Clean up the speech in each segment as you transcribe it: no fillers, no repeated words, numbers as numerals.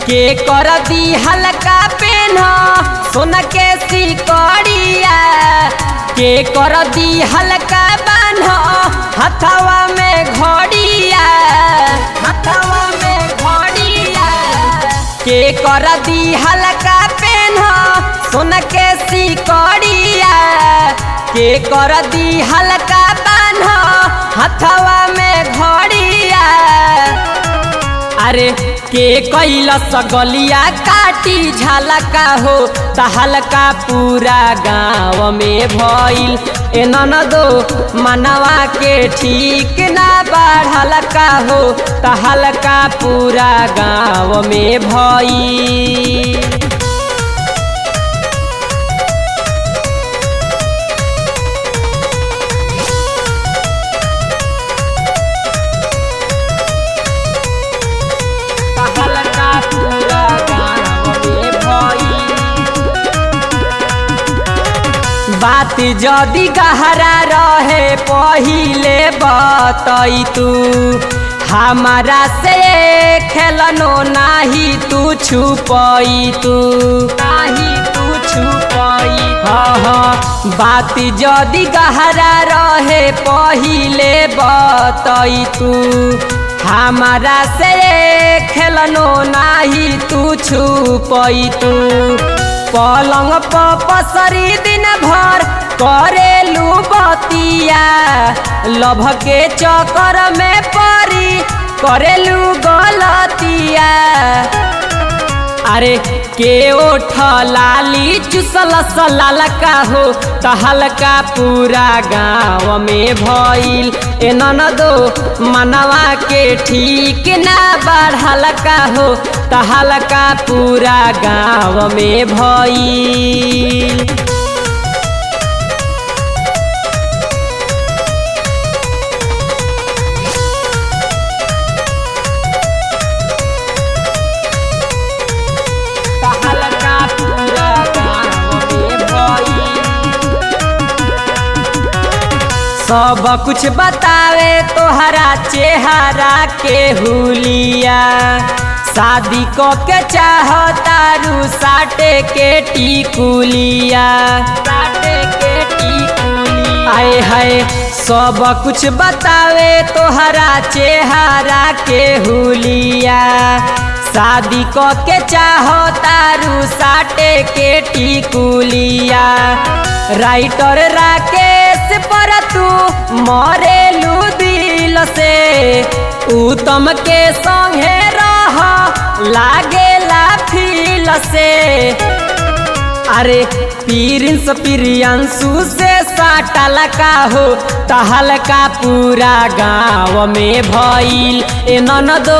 के कर दी हल्का पेन सोना के सिकड़िया के कर दी हल्का बान हथवा में घड़िया हथवा में घड़िया के कर दी हल्का पेन सोना के सिकड़िया के कर दी हल्का बान हथवा में घड़िया अरे के कैलस गलिया काटी झलका हो तहलका पूरा गाँव में भइल ए ननदो मनवा के ठीक ना बढ़लका हो तहलका पूरा गाँव में भइल। बात जदि गहरा रहे पहिले बतई तू हमारा से खेलनो नाही तू छुपई तू नाही तू छुपई हाँ बात जदि गहरा रहे पहिले बतई तू हमारा से खेलनो नाही तू छुपई तू पलंग पसरी दिन भर करेलू बतिया लभ के चक्कर में परी करेलू गलतिया अरे के ओठ लाली चुसल सलालका हो तहलका पूरा गाँव में भइल ए ननदो मनवा के ठीक ना बढ़लका हो तहलका पूरा गाँव में भइल। सब कुछ बतावे तोहरा चेहरा के हुलिया शादी को के चाहतारू साटे के टिकुलिया साटे के टिकुलिया आए हाय सब कुछ बतावे तोहरा चेहरा के हुलिया शादी को के चाहतारू साटे के टिकुलिया राइटर राकेश पर तू मरेलू दिल से उत्तम के संगे रह लागेला फील से अरे प्रिंस प्रियांशु से साटलका हो तहलका पूरा गाँव में भइल ए ननदो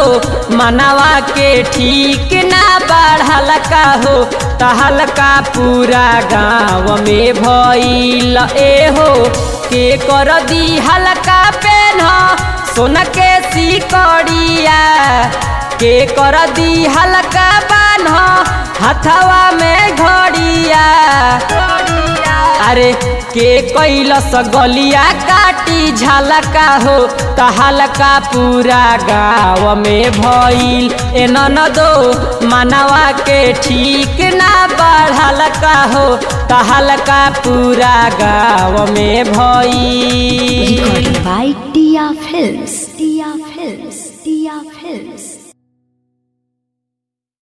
मनवा के ठीक ना बढ़लका हो तहलका पूरा गाँव में भइल ए हो के कर दी हल्का पेन सोना के सिकड़िया के कर दी हल्का बान हथवा में घड़िया अरे के कैलस गलिया काटी झलका हो तहलका पूरा गाँव में भइल ए ननदो मनवा के ठीक ना बढ़लका हो तहलका पूरा गाँव में भइल। Recorded by Tia Films. Tia Films. Tia Films.